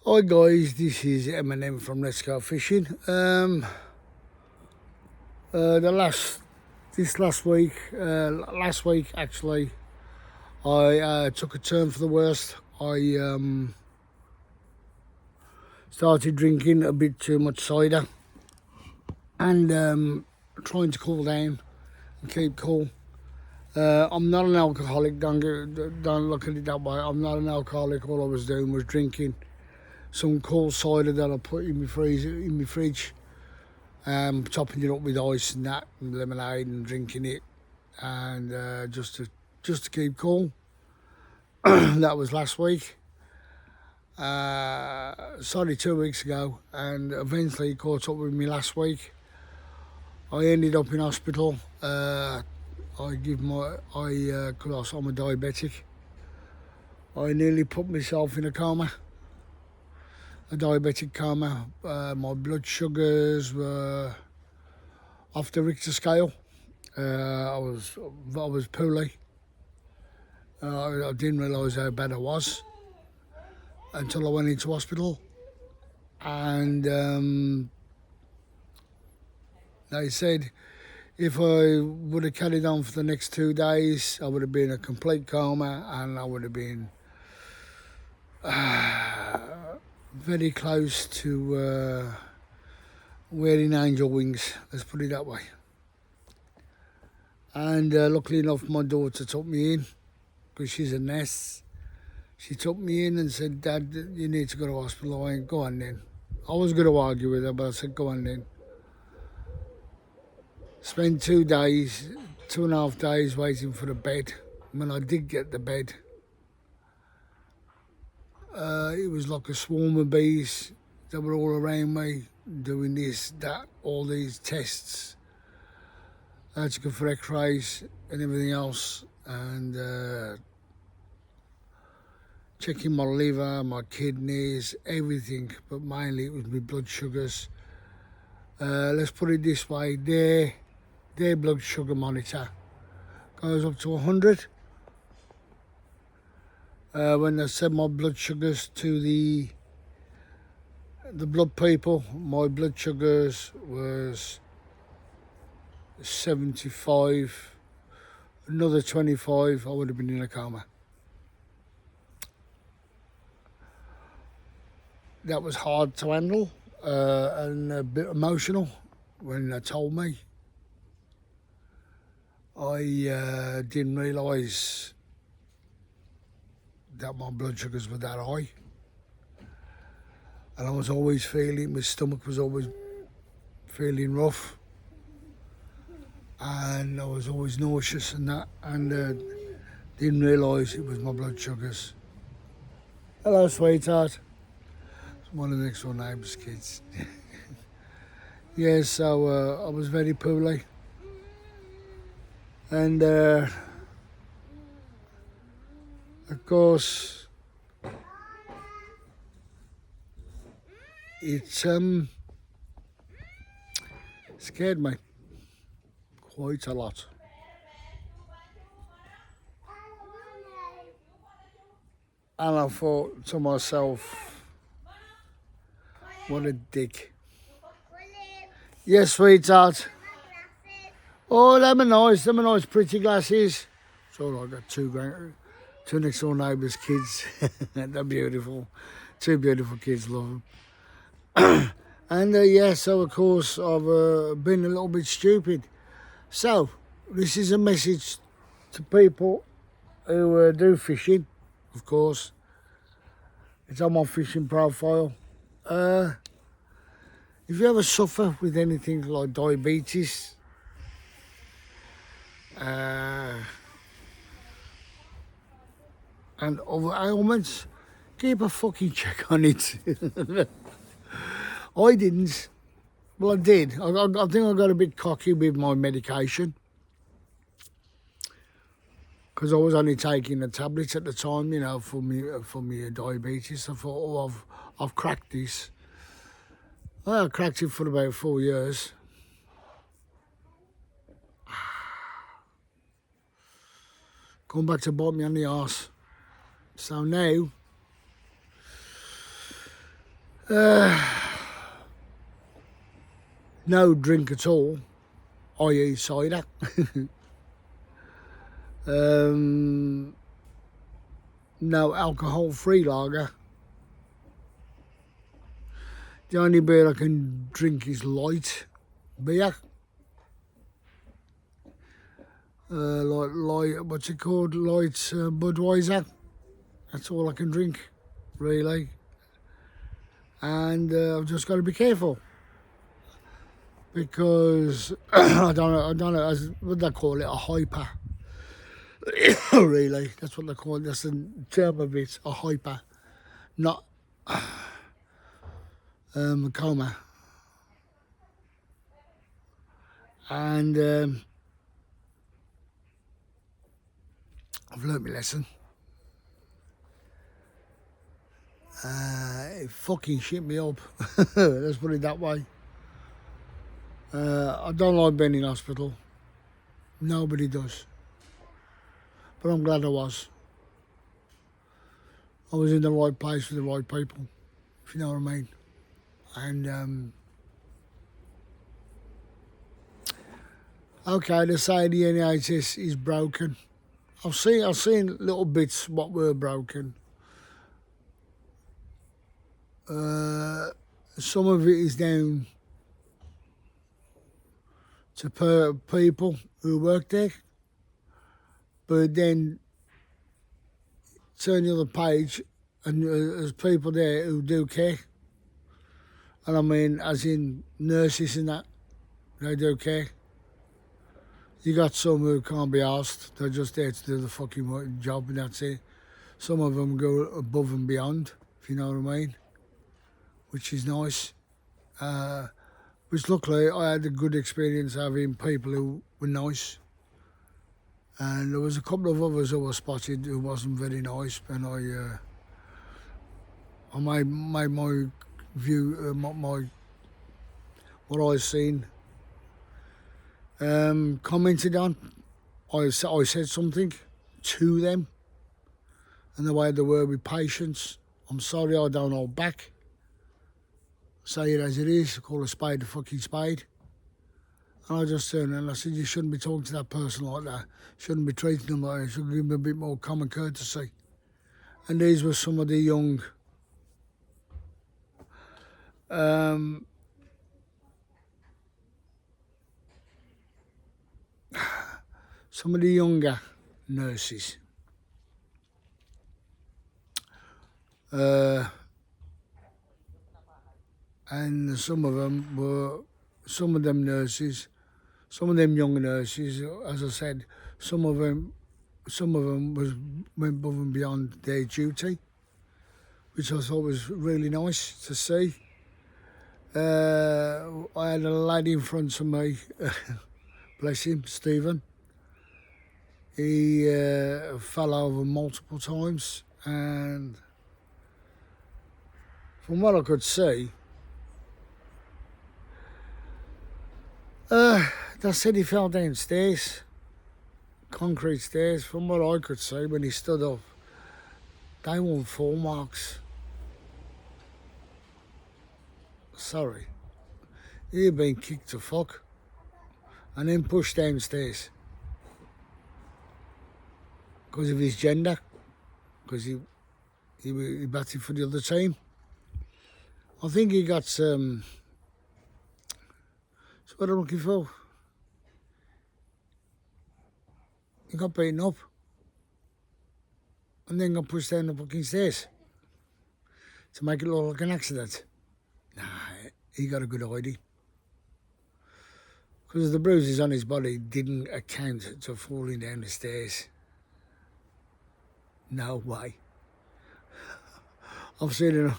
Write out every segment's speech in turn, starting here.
Hi guys, this is Eminem from Let's Go Fishing. Last week actually, I took a turn for the worst. I started drinking a bit too much cider and trying to cool down and keep cool. I'm not an alcoholic. Don't look at it that way. I'm not an alcoholic. All I was doing was drinking some cool cider that I put in my fridge, topping it up with ice and that, and lemonade, and drinking it, and just to keep cool. That was last week. Sorry, 2 weeks ago, and eventually it caught up with me last week. I ended up in hospital. Cause I'm a diabetic. I nearly put myself in a coma. A diabetic coma. My blood sugars were off the Richter scale. I was poorly. I didn't realise how bad I was until I went into hospital, and they said if I would have carried on for the next 2 days, I would have been in a complete coma, and I would have been very close to wearing angel wings, let's put it that way. And luckily enough, my daughter took me in, because she's a nurse. She took me in and said, "Dad, you need to go to hospital." I went, "Go on then." I was going to argue with her, but I said, "Go on then." Spent 2.5 days waiting for the bed. When I did get the bed, it was like a swarm of bees that were all around me, doing this, that, all these tests. I had to go for x-rays and everything else, and checking my liver, my kidneys, everything, but mainly it was my blood sugars. Let's put it this way, their blood sugar monitor goes up to 100. When I send my blood sugars to the blood people, my blood sugars was 75. Another 25, I would have been in a coma. That was hard to handle and a bit emotional when they told me. I didn't realise that my blood sugars were that high, and I was always feeling, my stomach was always feeling rough, and I was always nauseous and that, and didn't realise it was my blood sugars. Hello, sweetheart. It's one of the next door neighbour's kids. Yeah, so I was very poorly, and of course it scared me quite a lot. And I thought to myself, what a dick. Yes, sweetheart. Oh, them are nice pretty glasses. So I got two next door neighbours' kids. They're beautiful. Two beautiful kids, love them. And yeah, so of course I've been a little bit stupid. So this is a message to people who do fishing, of course. It's on my fishing profile. If you ever suffer with anything like diabetes, and other ailments, keep a fucking check on it. I didn't. Well, I did. I think I got a bit cocky with my medication, because I was only taking the tablets at the time, you know, for me diabetes. I thought, oh, I've cracked this. Well, I cracked it for about 4 years. Come back to bite me on the arse. So now No drink at all, i.e. cider. No alcohol-free lager. The only beer I can drink is light beer. Like light, what's it called? Light Budweiser. That's all I can drink, really. And I've just got to be careful because I don't know, what they call it, a hyper. Really, that's what they call it. That's the term of it, a hyper, not a coma. And I've learnt my lesson. It fucking shit me up. Let's put it that way. I don't like being in hospital. Nobody does. But I'm glad I was. I was in the right place with the right people, if you know what I mean. And okay, they say the NHS is broken. I've seen little bits what were broken. Some of it is down to people who work there, but then turn the other page and there's people there who do care. And I mean, as in nurses and that, they do care. You got some who can't be asked, they're just there to do the fucking job and that's it. Some of them go above and beyond, if you know what I mean, which is nice. Which luckily I had a good experience having people who were nice. And there was a couple of others who were spotted who wasn't very nice, and I made my view, what I seen, commented on. I said something to them, and the way they were with patients. I'm sorry, I don't hold back. Say it as it is. Call a spade a fucking spade. And I just turned and I said, you shouldn't be talking to that person like that. Shouldn't be treating them like that. You should give them a bit more common courtesy. And these were some of the young, some of the younger nurses. And some of them nurses, some of them young nurses, as I said, some of them went above and beyond their duty, which I thought was really nice to see. I had a lad in front of me, bless him, Stephen. He fell over multiple times, and from what I could see, they said he fell downstairs, concrete stairs. From what I could see, when he stood up, they weren't fall marks. Sorry, he had been kicked to fuck and then pushed downstairs because of his gender, because he batted for the other team. I think he got that's what I'm looking for. He got beaten up and then got pushed down the fucking stairs to make it look like an accident. Nah, he got a good ID. Because the bruises on his body didn't account to falling down the stairs. No way. I've seen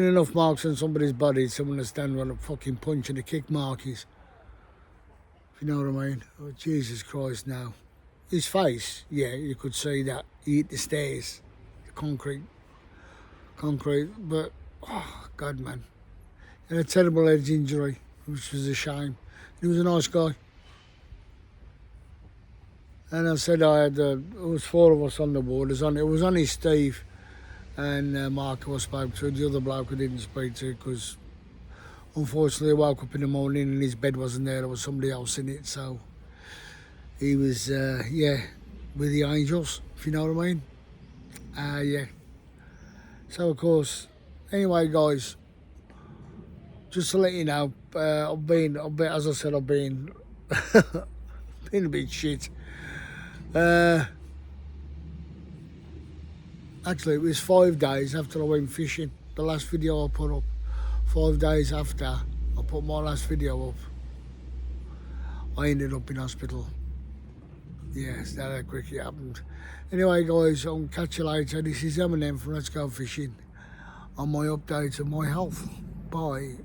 enough marks on somebody's body to understand what a fucking punch and a kick mark is. If you know what I mean. Oh, Jesus Christ, no. His face, yeah, you could see that he hit the stairs, the concrete, but, oh, God, man. He had a terrible head injury, which was a shame. He was a nice guy. And I said there was 4 of us on the board. It was only Steve and Marco I spoke to. The other bloke I didn't speak to because unfortunately I woke up in the morning and his bed wasn't there. There was somebody else in it, so he was with the angels, if you know what I mean. Yeah. So of course, anyway, guys, just to let you know, I've been, as I said, I've been been a bit shit. Actually, it was 5 days after I went fishing. The last video I put up, 5 days after I put my last video up, I ended up in hospital. Yes, that's how quick it happened. Anyway, guys, I'll catch you later. This is Eminem from Let's Go Fishing on my update of my health. Bye.